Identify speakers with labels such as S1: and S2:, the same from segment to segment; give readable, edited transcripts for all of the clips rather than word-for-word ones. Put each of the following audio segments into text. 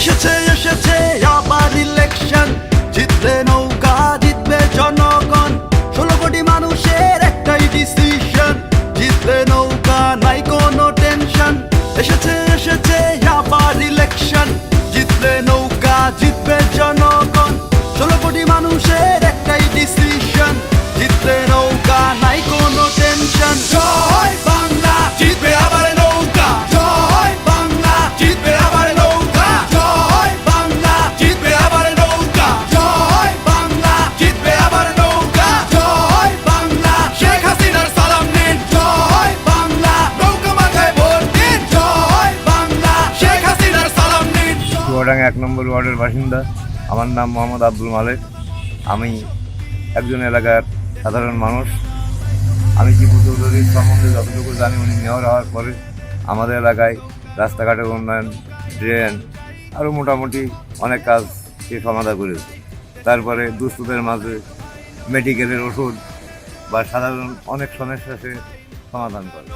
S1: এসেছে এসেছে আবার ইলেকশন, জিতবে নৌকা জিতবে জনগণ, 16 কোটি মানুষের একটাই ডিসিশন, জিতবে নৌকা নাই কোনো টেনশন। এসেছে এসেছে আবার ইলেকশন, জিতবে নৌকা জিতবে জনগণ, 16 কোটি মানুষের একটাই ডিসিশন, জিতবে নৌকা নাই কোনো টেনশন। জয় বাংলা, জিতবে আবার নৌকা, জয় বাংলা, জিতবে আবার নৌকা, জয় বাংলা, জিতবে আবার নৌকা, জয় বাংলা, জিতবে আবার নৌকা, জয় বাংলা, শেখ হাসিনার সালাম নিন, জয় বাংলা, নৌকা মাথায় ভোট দিন, জয় বাংলা, শেখ হাসিনার সালাম নিন।
S2: চুয়াডাঙ্গা 1 নম্বর ওয়ার্ডের বাসিন্দা। আমার নাম মোহাম্মদ আব্দুল মালেক। আমি একজন এলাকার সাধারণ মানুষ। আমি টিপু চৌধুরীর সম্বন্ধে যতটুকু জানি, উনি মেয়র হওয়ার পরে আমাদের এলাকায় রাস্তাঘাটের উন্নয়ন, ড্রেন আরও মোটামুটি অনেক কাজ সে সমাধান করেছে। তারপরে দুস্থদের মাঝে মেডিকেলের ওষুধ বা সাধারণ অনেক সমস্যা সে সমাধান করে।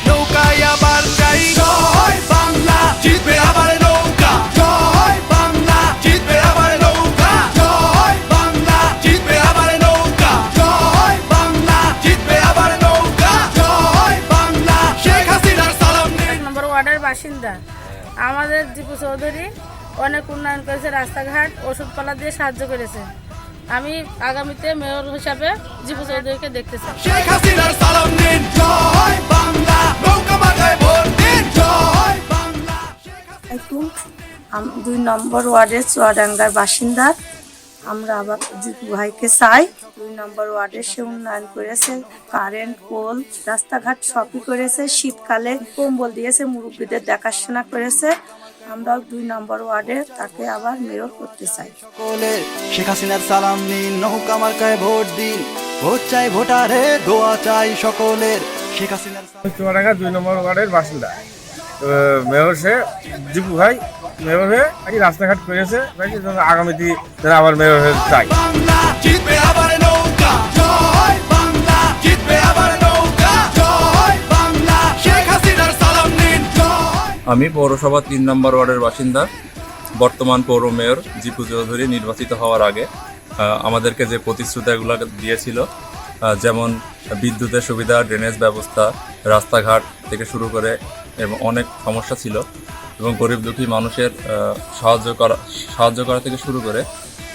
S1: নৌকায় আবার যাই, জয় বাংলা, জিতবে আবার নৌকা, জয় বাংলা, জিতবে আবার নৌকা, জয় বাংলা, জিতবে আবার নৌকা, জয় বাংলা, জিতবে আবার নৌকা, জয় বাংলা, শেখ হাসিনার সালাম নিন।
S3: 1 নম্বর ওয়ার্ডের বাসিন্দা। আমাদের দীপু চৌধুরী অনেক উন্নয়ন করেছে, রাস্তাঘাট ওষুধপালা দিয়ে সাহায্য করেছে। আমি আগামীতে মেয়র হিসাবে দীপু চৌধুরীকে দেখতে চাই।
S1: শেখ হাসিনার সালাম নিন, জয় বাংলা, নৌকা মাথায় ভোট দিন, জয় বাংলা।
S4: 2 নম্বর ওয়ার্ডের চুয়াডাঙ্গার বাসিন্দা। আমরা আবার দীপু ভাইকে চাই। 2 নম্বর ওয়ার্ডে সে উন্নয়ন করেছে, কারেন্ট, পোল, রাস্তাঘাট সবই করেছে। শীতকালে কম্বল দিয়েছে, মুরব্বীদের দেখাশোনা করেছে। আমরা 2 নম্বর ওয়ার্ডে তাকে আবার মেয়র করতে চাই।
S1: সকলের শেখ হাসিনার সালাম নিন, নৌকা মার্কায় ভোট দিন, ভোট চাই ভোটারে, দোয়া চাই সকলের, শেখ হাসিনার সালাম।
S5: চুয়াডাঙ্গা 2 নম্বর ওয়ার্ডের বাসিন্দা। মেয়র সে দীপু ভাই মেয়র হয়ে রাস্তাঘাট করেছে। আগামীতে আবার মেয়র হয়ে চাই।
S1: বাংলা, জিতবে আবার নৌকা, জয় বাংলা, জিতবে আবার নৌকা, জয় বাংলা, শেখ হাসিনার সালাম নিন, জয়।
S6: আমি পৌরসভা 3 নম্বর ওয়ার্ডের বাসিন্দা। বর্তমান পৌর মেয়র দীপু চৌধুরী নির্বাচিত হওয়ার আগে আমাদেরকে যে প্রতিশ্রুতিগুলো দিয়েছিল, যেমন বিদ্যুতের সুবিধা, ড্রেনেজ ব্যবস্থা, রাস্তাঘাট থেকে শুরু করে এবং অনেক সমস্যা ছিল, এবং গরিব দুঃখী মানুষের সাহায্য করা থেকে শুরু করে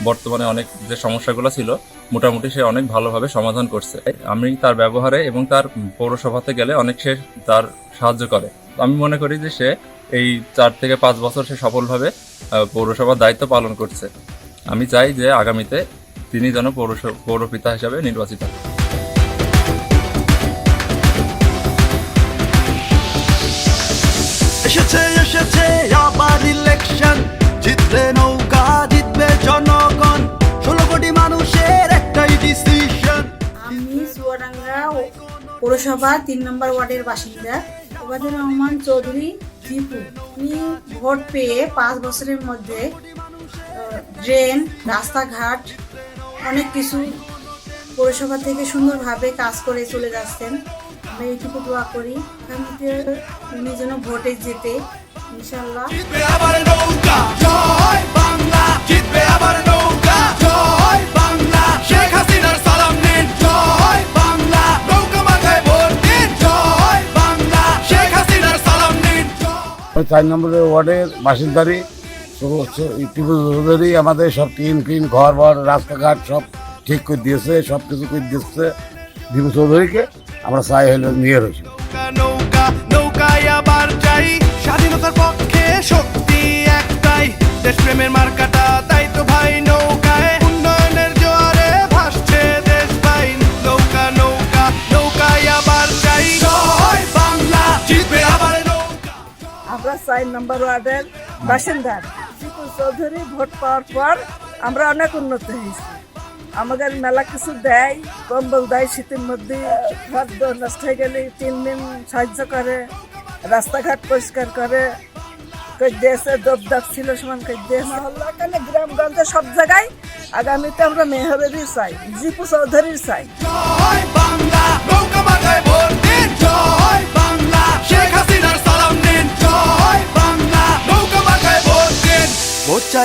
S6: বর্তমানে অনেক যে সমস্যাগুলো ছিল মোটামুটি সে অনেক ভালোভাবে সমাধান করছে। আমি তার ব্যবহারে এবং তার পৌরসভাতে গেলে অনেক সে তার সাহায্য করে। আমি মনে করি যে সে এই 4 থেকে 5 বছর সে সফলভাবে পৌরসভার দায়িত্ব পালন করছে। আমি চাই যে আগামীতে তিনি যেন পৌরপিতা হিসাবে নির্বাচিত হন।
S1: এসেছে এসেছে আবার ইলেকশন, জিতবে নৌকা জিতবে জনগণ, 16 কোটি মানুষের একটাই ডিসিশন।
S4: আমি চুয়াডাঙ্গা পৌরসভা 3 নম্বর ওয়ার্ডের বাসিন্দা। ওবায়দুর রহমান চৌধুরী দীপু, উনি ভোট পেয়ে 5 বছরের মধ্যে ড্রেন, রাস্তাঘাট অনেক কিছু পৌরসভা থেকে সুন্দরভাবে কাজ করে চলে যাচ্ছেন। আমরা এইটুকু দোয়া করি আগামীতে উনি যেন ভোটে জেতে, ইনশাল্লাহ।
S1: জিতবে আবার নৌকা, জয় বাংলা, জিতবে আবার নৌকা, জয় বাংলা, শেখ হাসিনার সালাম নিন, জয় বাংলা, নৌকা মাথায় ভোট দিন, জয় বাংলা, শেখ হাসিনার সালাম নিন।
S7: 4 নম্বর ওয়ার্ডের বাসিন্দারি টিপু চৌধুরী আমাদের সব টিন ঘর বর রাস্তাঘাট সব ঠিক করে দিয়েছে, সব কিছু করে দিচ্ছে। দীপু চৌধুরীকে আমরা চাই হলো মেয়র হয়েছিল।
S1: নৌকা নৌকায় আবার যাই, স্বাধীনতার পক্ষে শক্তি একটাই, দেশপ্রেমের মার্কাটা তাই তো ভাই নৌকায়, উন্নয়নের জোয়ারে ভাসছে দেশ ভাই। নৌকা নৌকা নৌকায় আবার যাই, জয় বাংলা, জিতবে আবার নৌকা।
S8: আমরা 4 নম্বর ওয়ার্ডের বাসিন্দা। দীপু চৌধুরী ভোট পাওয়ার পর আমরা অনেক উন্নত হয়েছি। আমাদের মেলা কিছু দেয়, কম্বল দেয়, শীতের মধ্যে খাদ্য নষ্ট হয়ে গেলে 3 দিন সাহায্য করে, রাস্তাঘাট পরিষ্কার করে, দিয়েছে দপদাপ ছিল সমান দিয়েছে। মহল্লাখানে গ্রামগঞ্জে সব জায়গায় আগামীতে আমরা মেয়রেরই চাই, দীপু চৌধুরীর চাই।
S1: জয় বাংলা, নৌকা মাথায় ভোট দিন, জয় বাংলা, শেখ হাসিনার সালাম নিন, জয় বাংলা, নৌকা মাথায় ভোট দিন।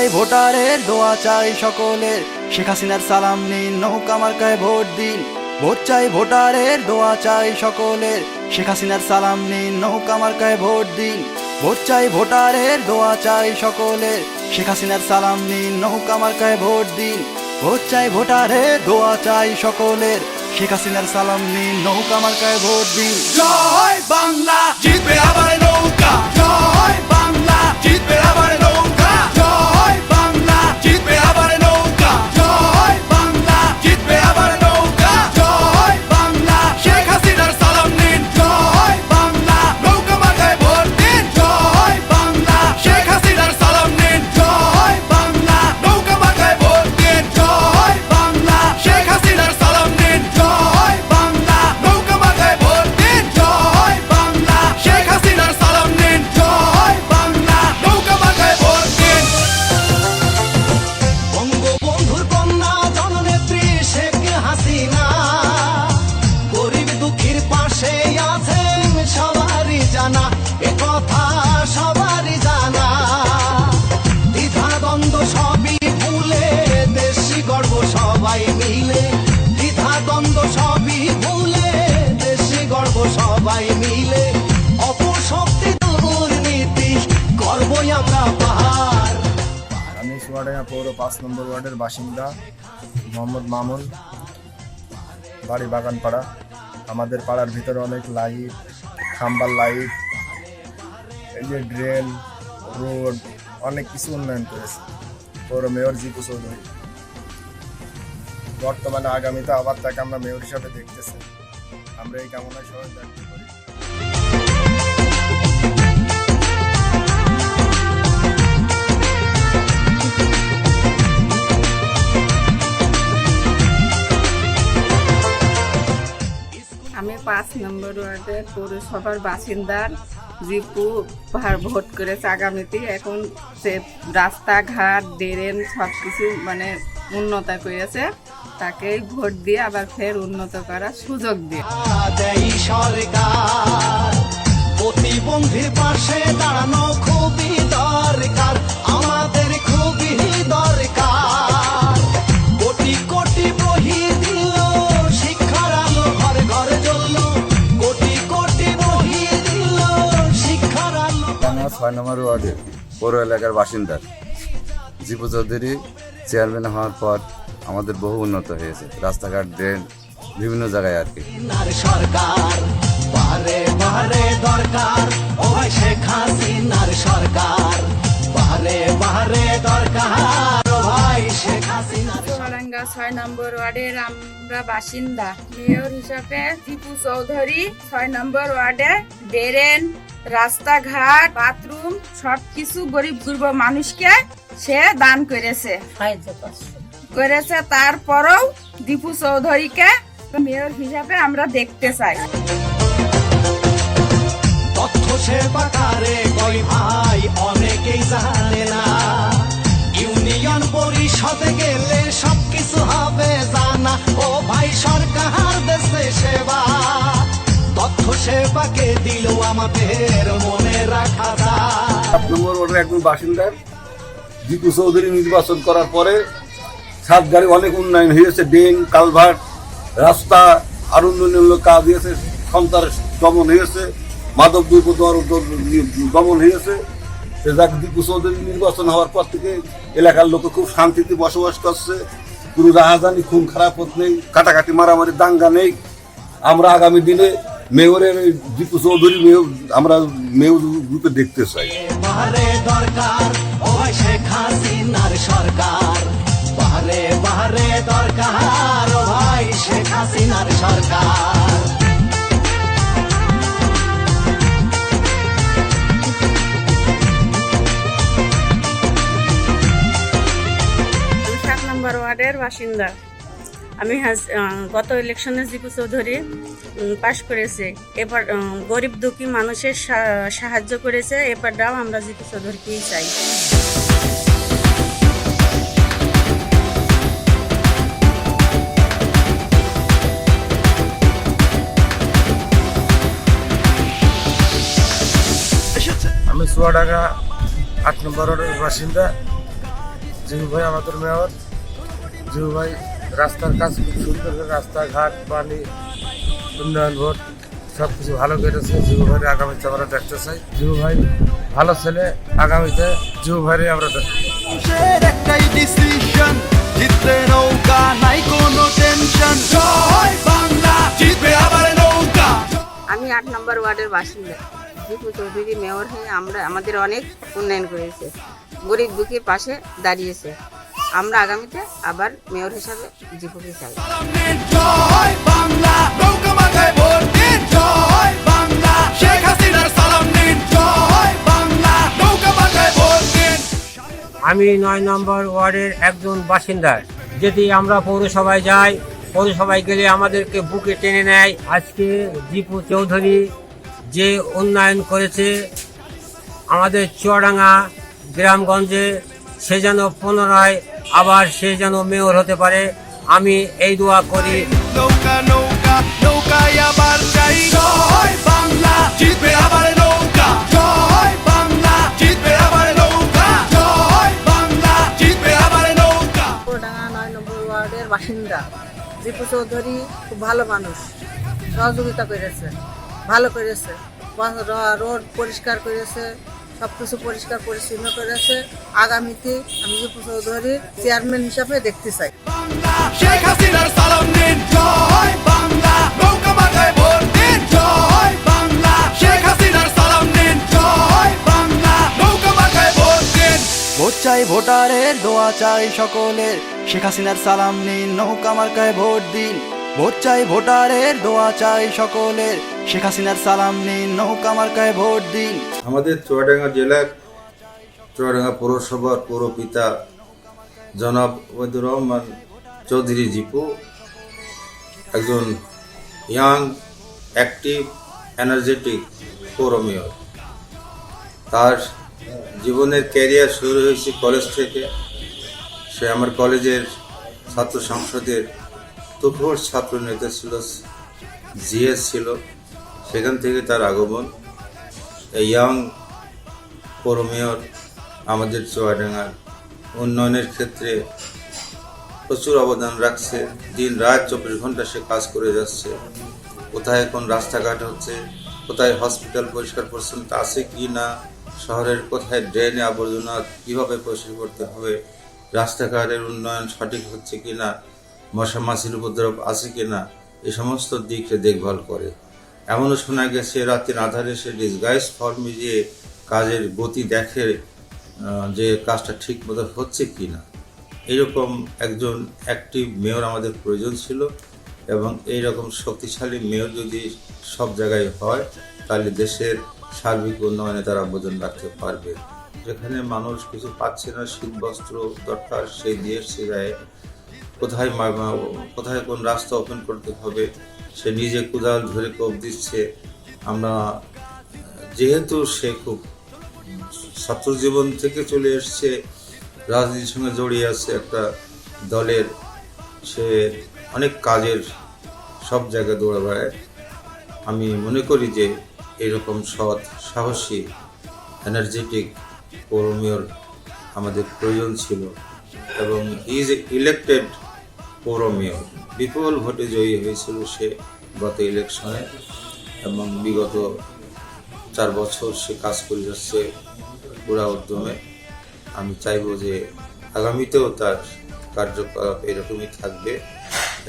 S1: চাই ভোটারের, দোয়া চাই সকলের, শেখ হাসিনার সালাম নিন, নৌকা মার্কায় ভোট দিন। ভোট চাই ভোটারের, দোয়া চাই সকলের, শেখ হাসিনার সালাম নিন, নৌকা মার্কায় ভোট দিন। ভোট চাই ভোটারের, দোয়া চাই সকলের, শেখ হাসিনার সালাম নিন, নৌকা মার্কায় ভোট দিন। ভোট চাই ভোটারের, দোয়া চাই সকলের, শেখ হাসিনার সালাম নিন, নৌকা মার্কায় ভোট দিন। জয় বাংলা, জিতবে আবার নৌকা। জয় বাংলা, জিতবে আবার নৌকা। জয় বাংলা, জিতবে আবার নৌকা। জয় বাংলা, জিতবে আবার নৌকা। জয় বাংলা, শেখ হাসিনার সালাম নিন। জয় বাংলা, নৌকা মার্কায় ভোট দিন। জয় বাংলা, শেখ হাসিনার সালাম নিন। জয় বাংলা, নৌকা মার্কায় ভোট দিন। জয় বাংলা, শেখ হাসিনার সালাম নিন। জয় বাংলা, নৌকা মার্কায় ভোট দিন। জয় বাংলা, শেখ হাসিনার সালাম নিন। জয় বাংলা, নৌকা মার্কায় ভোট দিন।
S9: বঙ্গবন্ধুর কন্যা জননেত্রী শেখ হাসিনা গরিব দুঃখীর পাশে আছেন সবারই জানা, একথা সবারই জানা। দ্বিধা দ্বন্দ্ব সবই ভুলে দেশি গর্ব সবাই মিলে। দ্বিধা দ্বন্দ্ব সবই ভুলে দেশি গর্ব সবাই মিলে। অপশক্তি দুর্নীতি করবই আমরা পাহাড়।
S5: আমি চুয়াডাঙ্গা পৌর 5 নম্বর ওয়ার্ডের বাসিন্দা মোহাম্মদ মামুন, বাড়ি বাগানপাড়া। আমাদের পাড়ার ভিতরে অনেক লাইট, খাম্বার লাইট, এই যে ড্রেন, রোড, অনেক কিছু উন্নয়ন করেছে পৌর মেয়র জিপু চৌধুরী। বর্তমানে আগামীতে আবার তাকে আমরা মেয়র হিসাবে দেখতেছি। আমরা এই কামনায় সবাই ব্যক্ত করি।
S10: আমি 5 নম্বর ওয়ার্ডের পৌরসভার বাসিন্দার জিপু ভোট করেছে আগামীতে। এখন সে রাস্তাঘাট, ড্রেন সব কিছু মানে উন্নত করেছে। তাকেই ভোট দিয়ে আবার ফের উন্নত করার সুযোগ দিয়ে
S9: দেয় সরকার। প্রতিবন্ধীর পাশে দাঁড়ানো খুবই দরকার, আমাদের খুবই দরকার। কোটি কোটি বহি দিল, শিক্ষার আলো ঘরে ঘরে জ্বলল। কোটি কোটি বহি দিল, শিক্ষার আলো।
S2: 6 নম্বর ওয়ার্ডের পৌর এলাকার বাসিন্দা জিপু চৌধুরী চেয়ারম্যান হওয়ার পর আমাদের বহু উন্নত হয়েছে, রাস্তাঘাট, ড্রেন, বিভিন্ন জায়গায় আর কি।
S9: হাসিনার সরকার বাহারে বাহারে দরকার, ও ভাই শেখ হাসিনার সরকার বাহারে বাহারে দরকার, ও ভাই শেখ হাসিনার।
S3: চুয়াডাঙ্গা 6 নম্বর ওয়ার্ডের আমরা বাসিন্দা। মেয়র হিসাবে জিপু চৌধুরী 6 নম্বর ওয়ার্ডে ড্রেন, রাস্তাঘাট, বাথরুম সবকিছু গরিব দুর্বল মানুষকে সে দান করেছে। তারপরেও দীপু চৌধুরীকে মেয়র হিসাবে আমরা দেখতে চাই।
S9: তথ্য সেবা কারে কই ভাই অনেকেই জানে না। ইউনিয়ন পরিষদে গেলে সবকিছু হবে জানা, ও ভাই সরকার দেশে সেবা। তথ্য সেবাকে দিল আমাদের মনে রাখা যায়।
S7: 7 নম্বর ওয়ার্ডের একজন বাসিন্দা জিপু চৌধুরী নির্বাচন করার পরে সাতগাড়ি অনেক উন্নয়ন হয়েছে। ড্রেন, কালভার্ট, রাস্তা আরো উন্নয়নমূলক কাজ হয়েছে। সন্ত্রাস দমন হয়েছে, মাদক দ্রব্য দমন হয়েছে। জিপু চৌধুরী নির্বাচন হওয়ার পর থেকে এলাকার লোক খুব শান্তিতে বসবাস করছে। কোনো রাহাজানি, খুন খারাপত নেই, কাটাকাটি, মারামারি, দাঙ্গা নেই। আমরা আগামী দিনে মেয়রের জিপু চৌধুরী আমরা মেয়র গ্রুপে দেখতে চাই।
S9: বাহারে দরকার, ও ভাই শেখ হাসিনার সরকার বাহারে বাহারে দরকার, ও ভাই শেখ হাসিনার সরকার।
S3: 7 নম্বর ওয়ার্ডের বাসিন্দা। আমি গত ইলেকশনে জিপু চৌধুরী পাশ করেছে। এবার গরিব দুঃখী মানুষের সাহায্য করেছে। এবারটাও আমরা জিপু চৌধুরীকেই চাই।
S5: আমি চুয়াডাঙ্গা 8 নম্বর ওয়ার্ডের বাসিন্দা
S7: জিবু ভাই আমাদের মেয়র। জিবু ভাই রাস্তার কাজ খুব সুন্দর করে, রাস্তাঘাট, পানি, উন্নয়ন ভোট সব কিছু ভালো করেছে। জিবু ভাইয়ের আগামীতে আমরা দেখতে চাই। জিবু ভাই ভালো ছেলে, আগামীতে জিবু ভাইয়ের আমরা দেখতে চাই।
S1: মানুষের একটাই ডিসিশন, জিতলে নৌকা নাই কোনো টেনশন। জয় বাংলা, জিতবে আবার নৌকা।
S3: আমি 8 নম্বর ওয়ার্ডের বাসিন্দা। জিপু চৌধুরী মেয়র হয়ে আমাদের অনেক উন্নয়ন করেছে, গরিব দুঃখীর পাশে দাঁড়িয়েছে। আমরা আগামীতে আবার মেয়র হিসাবে জিপুকে চাই।
S1: জয় বাংলা, নৌকা মাথায় ভোট দিন। জয় বাংলা, শেখ হাসিনার সালাম নিন। জয় বাংলা, নৌকা মাথায় ভোট দিন।
S11: আমি 9 নম্বর ওয়ার্ডের একজন বাসিন্দা। যদি আমরা পৌরসভায় যাই, পৌরসভায় গেলে আমাদেরকে বুকে টেনে নেয়। আজকে জিপু চৌধুরী যে উন্নয়ন করেছে আমাদের চুয়াডাঙ্গা গ্রামগঞ্জে, সে যেন পুনরায় আবার সে যেন মেয়র হতে পারে, আমি এই দোয়া করি।
S1: নৌকা নৌকা নৌকায় আবার চাই। জয় বাংলা, জিতবে আবার নৌকা। জয় বাংলা, জিতবে আবার নৌকা। জয় বাংলা, জিতবে আবার নৌকা।
S4: চুয়াডাঙ্গা 9 নম্বর ওয়ার্ডের বাসিন্দা। জিপু চৌধুরী খুব ভালো মানুষ, সহযোগিতা করেছে, ভালো করেছে, রোড পরিষ্কার করেছে, সব কিছু পরিষ্কার পরিচ্ছন্ন করেছে। আগামীতে আমি জিপু চৌধুরীর চেয়ারম্যান হিসাবে দেখতে চাই।
S1: শেখ হাসিনার সালাম নিন। জয় বাংলা, নৌকা মাথায় ভোট দিন। জয় বাংলা, শেখ হাসিনার সালাম নিন। জয় বাংলা, নৌকা মাথায় ভোট দিন। ভোট চাই ভোটারের, দোয়া চাই সকলের, শেখ হাসিনার সালাম নিন, নৌকা মার্কায় ভোট দিন। ভোট চাই ভোটারের, দোয়া চাই সকলের, শেখ হাসিনার সালাম নিন, নৌকা মার্কায় ভোট দিন।
S2: আমাদের চুয়াডাঙ্গা জেলার চুয়াডাঙ্গা পৌরসভার পৌরপিতা জনাব ওবায়দুর রহমান চৌধুরী জিপু একজন ইয়াং, অ্যাক্টিভ, এনার্জেটিক পৌর মেয়র। তার জীবনের ক্যারিয়ার শুরু হয়েছে কলেজ থেকে। সে আমার কলেজের ছাত্র সংসদের তুখোড় ছাত্র নেতা ছিল, জিএস ছিল। সেখান থেকে তার আগমন। এই ইয়াং পৌর মেয়র আমাদের চুয়াডাঙ্গার উন্নয়নের ক্ষেত্রে প্রচুর অবদান রাখছে। দিন রাত 24 ঘন্টা সে কাজ করে যাচ্ছে। কোথায় কোন রাস্তাঘাট হচ্ছে, কোথায় হসপিটাল পরিষ্কার পরিচ্ছন্নতা আছে কি না, শহরের কোথায় ড্রেনে আবর্জনা কীভাবে পরিষ্কার করতে হবে, রাস্তাঘাটের উন্নয়ন সঠিক হচ্ছে কি না, মশা মাছির উপদ্রব আছে কি না, এই সমস্ত দিককে দেখভাল করে। এমনও শোনা গেছে রাতের আধারে সে ডিসগাইজ ফর্মে যে কাজের গতি দেখে যে কাজটা ঠিক মতো হচ্ছে কি না। এইরকম একজন অ্যাক্টিভ মেয়র আমাদের প্রয়োজন ছিল, এবং এইরকম শক্তিশালী মেয়র যদি সব জায়গায় হয় তাহলে দেশের সার্বিক উন্নয়নে তারা অবদান রাখতে পারবে। যেখানে মানুষ কিছু পাচ্ছে না, শীত বস্ত্র দরকার, সেই দিয়ে সে যায়। কোথায় কোন রাস্তা ওপেন করতে হবে সে নিজে কোদাল ধরে কোপ দিচ্ছে। আমরা যেহেতু সে খুব ছাত্র জীবন থেকে চলে এসছে, রাজনীতির সঙ্গে জড়িয়ে আছে একটা দলের, সে অনেক কাজের সব জায়গায় দৌড়ে বেড়ায়। আমি মনে করি যে এরকম সৎ, সাহসী, এনার্জেটিক পৌর মেয়র আমাদের প্রয়োজন ছিল, এবং হি ইজ ইলেক্টেড পৌর মেয়র। বিপুল ভোটে জয়ী হয়েছিল সে গত ইলেকশনে, এবং বিগত 4 বছর সে কাজ করে যাচ্ছে পুরা উদ্যমে। আমি চাইব যে আগামীতেও তার কার্যকলাপ এরকমই থাকবে,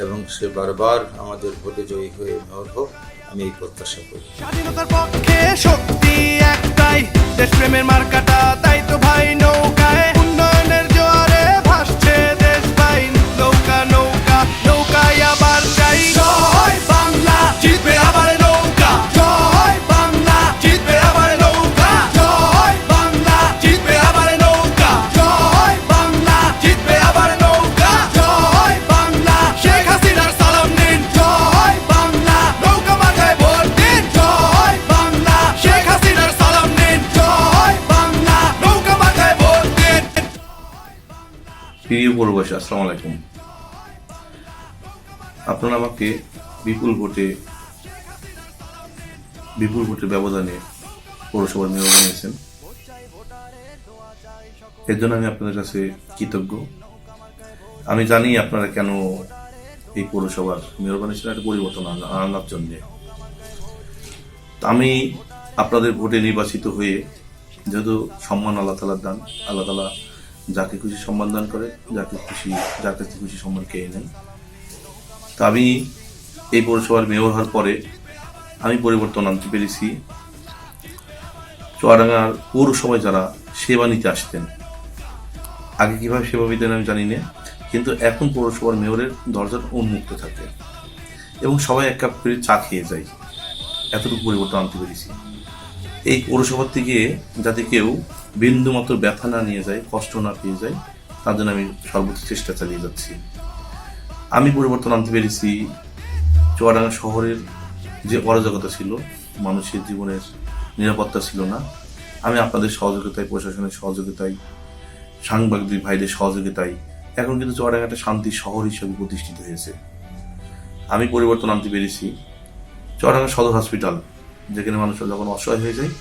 S2: এবং সে বারবার আমাদের ভোটে জয়ী হয়ে মেয়র হোক, আমি এই প্রত্যাশা করি।
S1: স্বাধীনতার পক্ষে শক্তি একটাই, দেশপ্রেমের মার্কাটা তাই তো ভাই নৌকায়। উন্নয়নের জোয়ারে ভাসছে দেশ ভাই। নৌকা নৌকা নৌকায় আবার চাই। জয় বাংলা, জিতবে আবার নৌকা। জয় বাংলা, জিতবে আবার নৌকা। জয় বাংলা, জিতবে আবার নৌকা। জয় বাংলা, জিতবে আবার নৌকা। জয় বাংলা, শেখ হাসিনার সালাম নিন। জয় বাংলা, নৌকা মাথায় ভোট দিন। জয় বাংলা, শেখ হাসিনার সালাম নিন। জয় বাংলা, নৌকা মাথায় ভোট দিন।
S12: প্রিয় পৌরবাসী, আসসালামু আলাইকুম। আপনারা আমাকে বিপুল ভোটে ব্যবধানে পৌরসভার মেয়র বানিয়েছেন। এর জন্য আমি আপনাদের কাছে কৃতজ্ঞ। আমি জানি আপনারা কেন এই পৌরসভার মেয়র বানিয়েছেন, একটা পরিবর্তন আনার জন্য। আমি আপনাদের ভোটে নির্বাচিত হয়ে, যেহেতু সম্মান আল্লাহ তাআলার দান, আল্লাহ তাআলা যাকে খুশি সম্মান দান করে, যার কাছে খুশি সম্মান কেড়ে নেন। তা আমি এই পৌরসভার মেয়র হওয়ার পরে আমি পরিবর্তন আনতে পেরেছি। চুয়াডাঙ্গার পৌরসভায় যারা সেবা নিতে আসতেন, আগে কিভাবে সেবা পেতেন আমি জানি না, কিন্তু এখন পৌরসভার মেয়রের দরজা উন্মুক্ত থাকে এবং সবাই এক কাপ করে চা খেয়ে যায়। এতটুকু পরিবর্তন আনতে পেরেছি। এই পৌরসভার থেকে যাতে কেউ বিন্দু মাত্র ব্যথা না নিয়ে যায়, কষ্ট না পেয়ে যায়, তার জন্য আমি সর্বোচ্চ চেষ্টা চালিয়ে যাচ্ছি। আমি পরিবর্তন আনতে পেরেছি। চুয়াডাঙ্গা শহরের যে অরাজকতা ছিল, মানুষের জীবনের নিরাপত্তা ছিল না, আমি আপনাদের সহযোগিতায়, প্রশাসনের সহযোগিতায়, সাংবাদিক ভাইদের সহযোগিতায় এখন কিন্তু চুয়াডাঙ্গা একটা শান্তির শহর হিসেবে প্রতিষ্ঠিত হয়েছে। আমি পরিবর্তন আনতে পেরেছি। চুয়াডাঙ্গা সদর হসপিটাল, যেখানে মানুষরা যখন অসহায় হয়ে যায়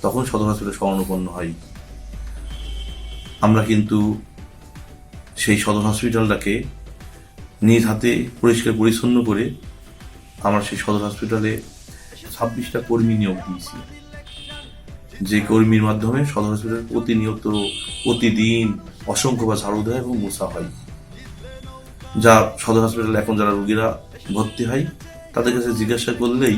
S12: তখন সদর হসপিটাল শরণাপন্ন হয়। আমরা কিন্তু সেই সদর হসপিটালটাকে নিজ হাতে পরিষ্কার পরিচ্ছন্ন করে আমরা সেই সদর হসপিটালে 26টা কর্মী নিয়োগ দিয়েছি, যে কর্মীর মাধ্যমে সদর হসপিটাল প্রতিদিন অসংখ্যবার ঝাড়ু দেয় এবং মোছা হয়। যা সদর হসপিটালে এখন যারা রোগীরা ভর্তি হয় তাদের কাছে জিজ্ঞাসা করলেই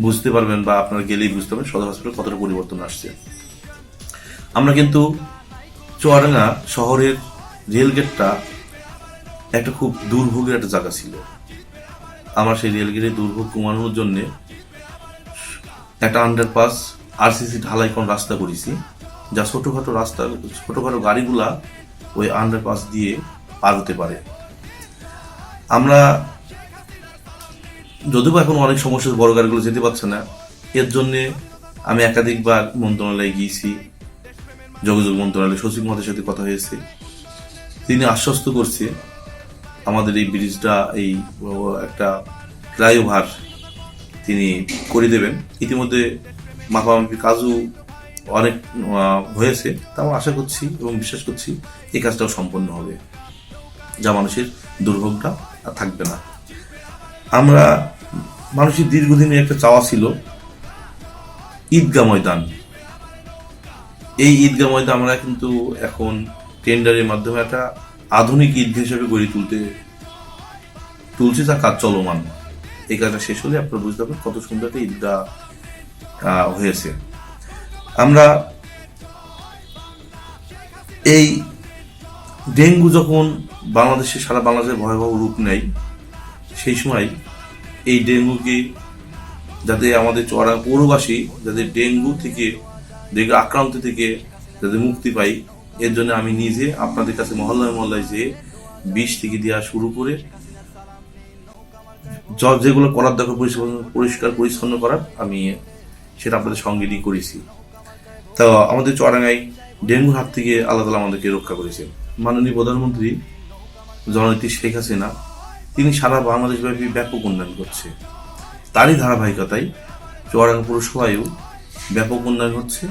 S12: বুঝতে পারবেন, বা আপনারা গেলেই বুঝতে পারবেন সদর হসপিটাল কতটা পরিবর্তন আসছে। আমরা কিন্তু চুয়াডাঙ্গা শহরের রেলগেটটা একটা খুব দুর্ভোগের একটা জায়গা ছিল। আমরা সেই রেলগেটের দুর্ভোগ কমানোর জন্যে একটা আন্ডারপাস আরসিসি ঢালাইকরণ রাস্তা করেছি, যা ছোটখাটো গাড়িগুলা ওই আন্ডারপাস দিয়ে পার হতে পারে। আমরা যদিও এখন অনেক সমস্যা, বড় গাড়িগুলো যেতে পারছে না, এর জন্যে আমি একাধিকবার মন্ত্রণালয়ে গিয়েছি, যোগাযোগ মন্ত্রণালয় সচিব মহোদয়ের সাথে কথা হয়েছে। তিনি আশ্বস্ত করছে আমাদের এই ব্রিজটা, এই একটা ফ্লাইওভার তিনি করে দেবেন। ইতিমধ্যে মাপামাপি কাজও অনেক হয়েছে, তা আমরা আশা করছি এবং বিশ্বাস করছি এই কাজটাও সম্পন্ন হবে, যা মানুষের দুর্ভোগটা আর থাকবে না। আমরা মানুষের দীর্ঘদিনের একটা চাওয়া ছিল ঈদগাহ ময়দান। এই ঈদগাহ ময়দান আমরা কিন্তু এখন টেন্ডারের মাধ্যমে একটা আধুনিক ঈদগাহ হিসেবে গড়ে তুলছে, যা কাজ চলমান। এই কাজটা শেষ হলে আপনারা বুঝতে পারবেন কত সুন্দর একটা ঈদগাহ হয়েছে। আমরা এই ডেঙ্গু যখন সারা বাংলাদেশে ভয়াবহ রূপ নেয়, সেই সময় এই ডেঙ্গুকে যাতে আমাদের চুয়াডাঙ্গা পৌরবাসী যাতে ডেঙ্গু আক্রান্ত থেকে যাতে মুক্তি পাই, এর জন্য আমি নিজে আপনাদের কাছে মহল্লায় যে বিষ থেকে দেওয়া শুরু করে যেগুলো করার দরকার পরিষ্কার পরিচ্ছন্ন করার, আমি সেটা আপনাদের সঙ্গে নিয়ে করেছি। তো আমাদের চুয়াডাঙ্গায় ডেঙ্গুর হাত থেকে আল্লাহ তাআলা আমাদেরকে রক্ষা করেছেন। মাননীয় প্রধানমন্ত্রী জননেত্রী শেখ হাসিনা তিনি সারা বাংলাদেশব্যাপী ব্যাপক উন্নয়ন করছে। তারই ধারাবাহিকতায় চুয়াডাঙ্গা পৌরসভায়ও ব্যাপক উন্নয়ন হচ্ছে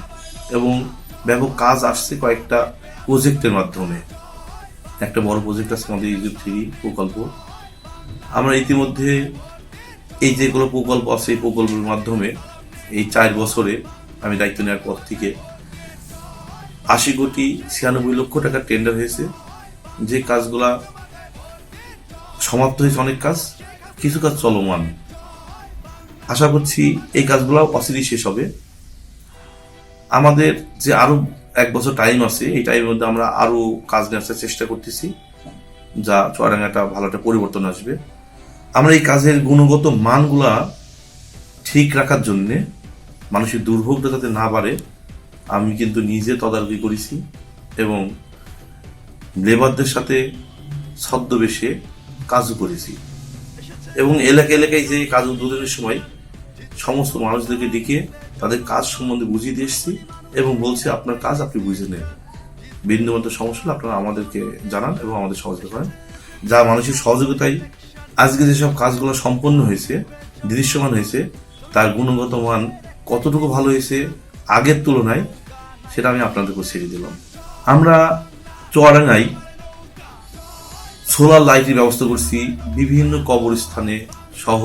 S12: এবং ব্যাপক কাজ আসছে কয়েকটা প্রজেক্টের মাধ্যমে। একটা বড় প্রজেক্ট আছে আমাদের ইজিপ্ট 3 প্রকল্প। আমরা ইতিমধ্যে এই যেগুলো প্রকল্প আছে, এই প্রকল্পের মাধ্যমে এই 4 বছরে আমি দায়িত্ব নেওয়ার পর থেকে 80,96,00,000 টাকার টেন্ডার হয়েছে। যে কাজগুলা সমাপ্ত হয়েছে, অনেক কাজ, কিছু কাজ চলমান। আশা করছি এই কাজগুলো অচিরেই শেষ হবে। আমাদের যে আরো 1 বছর টাইম আছে, এই টাইমের মধ্যে আমরা আরো কাজ নেওয়ার চেষ্টা করতেছি, যা চুয়াডাঙ্গাটা ভালো একটা পরিবর্তন আসবে। আমরা এই কাজের গুণগত মানগুলা ঠিক রাখার জন্য, মানুষের দুর্ভোগটা যাতে না বাড়ে, আমি কিন্তু নিজে তদারকি করেছি এবং লেবারদের সাথে ছদ্মবেশে কাজও করেছি এবং এলাকায় যে কাজ উদ্বোধনের সময় সমস্ত মানুষদেরকে ডেকে তাদের কাজ সম্বন্ধে বুঝিয়ে দিয়ে এসেছি এবং বলছি আপনার কাজ আপনি বুঝে নেন, বিন্দুমাত্র সমস্যা হলে আপনারা আমাদেরকে জানান এবং আমাদের সহযোগিতা করেন। যা মানুষের সহযোগিতায় আজকে যেসব কাজগুলো সম্পন্ন হয়েছে, দৃশ্যমান হয়েছে, তার গুণগত মান কতটুকু ভালো হয়েছে আগের তুলনায়, সেটা আমি আপনাদের উপর ছেড়ে দিলাম। আমরা চুয়াডাঙ্গায় সোলার লাইটের ব্যবস্থা করছি বিভিন্ন কবরস্থানে সহ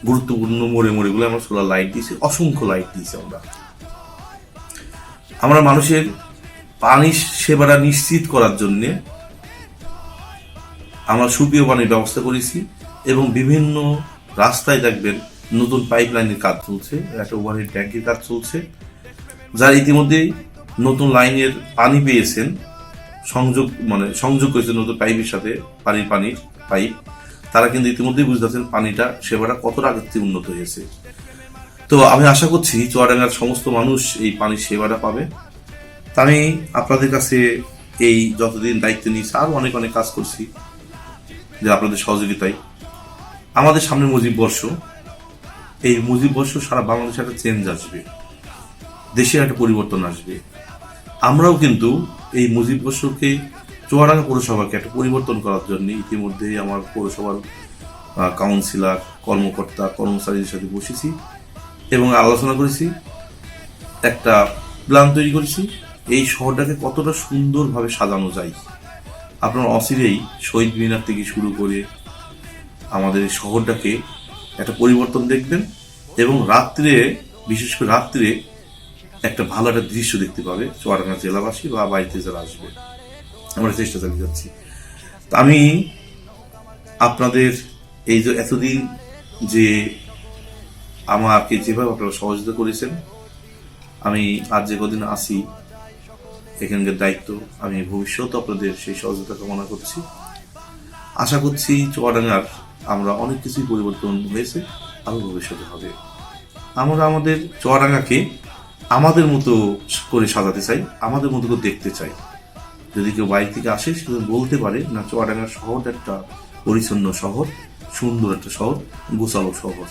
S12: গুরুত্বপূর্ণ মোড়ে মোড়েগুলো আমরা সোলার লাইট দিয়েছি, অসংখ্য লাইট দিয়েছি। আমরা মানুষের পানির সেবাটা নিশ্চিত করার জন্যে আমরা সুপেয় পানির ব্যবস্থা করেছি এবং বিভিন্ন রাস্তায় দেখবেন নতুন পাইপ লাইনের কাজ চলছে, একটা ওভারহেড ট্যাঙ্কের কাজ চলছে। যারা ইতিমধ্যেই নতুন লাইনের পানি পেয়েছেন, সংযোগ করেছে নতুন পাইপের সাথে পানির পাইপ, তারা কিন্তু ইতিমধ্যেই বুঝতে পারছেন পানিটা সেবাটা কতটা আগের থেকে উন্নত হয়েছে। তো আমি আশা করছি চুয়াডাঙ্গার সমস্ত মানুষ এই পানির সেবাটা পাবে। তা আমি আপনাদের কাছে এই যতদিন দায়িত্ব নিয়েছি আরো অনেক অনেক কাজ করছি যে আপনাদের সহযোগিতায়। আমাদের সামনে মুজিব বর্ষ, এই মুজিব বর্ষ সারা বাংলাদেশে একটা চেঞ্জ আসবে, দেশে একটা পরিবর্তন আসবে। আমরাও কিন্তু এই মুজিব বর্ষকে চুয়াডাঙ্গা পৌরসভাকে একটা পরিবর্তন করার জন্য ইতিমধ্যেই আমার পৌরসভার কাউন্সিলর, কর্মকর্তা, কর্মচারীদের সাথে বসেছি এবং আলোচনা করেছি, একটা প্ল্যান তৈরি করেছি এই শহরটাকে কতটা সুন্দরভাবে সাজানো যায়। আপনার অচিরেই শহীদ মিনার থেকে শুরু করে আমাদের এই শহরটাকে একটা পরিবর্তন দেখবেন এবং রাত্রে, বিশেষ করে রাত্রে একটা ভালো একটা দৃশ্য দেখতে পাবে চুয়াডাঙ্গা জেলাবাসী বা বাড়িতে যারা আসবে। আমরা চেষ্টা চালিয়ে যাচ্ছি। আমি আপনাদের এই যে এতদিন যে আমাকে যেভাবে আপনারা সহযোগিতা করেছেন, আমি আজ যে কদিন আসি এখানকার দায়িত্ব, আমি ভবিষ্যতে আপনাদের সেই সহযোগিতা কামনা করছি। আশা করছি চুয়াডাঙ্গার আমরা অনেক কিছুই পরিবর্তন হয়েছে, আরো ভবিষ্যতে হবে। আমরা আমাদের চুয়াডাঙ্গাকে আমাদের মতো করে সাজাতে চাই, আমাদের মতো করে দেখতে চাই। যদি কেউ বাইরে থেকে আসে সে বলতে পারে না চুয়াডাঙ্গার শহরটা একটা পরিচ্ছন্ন শহর, সুন্দর একটা শহর, গোছালো শহর।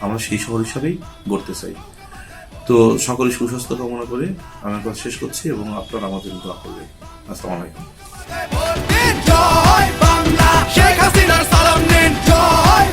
S12: আমরা সেই শহর হিসাবেই গড়তে চাই। তো সকলে সুস্বাস্থ্য কামনা করে আমার কথা শেষ করছি এবং আপনারা আমাদের দোয়া করবেন। আসসালামু আলাইকুম।
S1: জয় বাংলা, শেখ হাসিনার সালাম নিন। জয়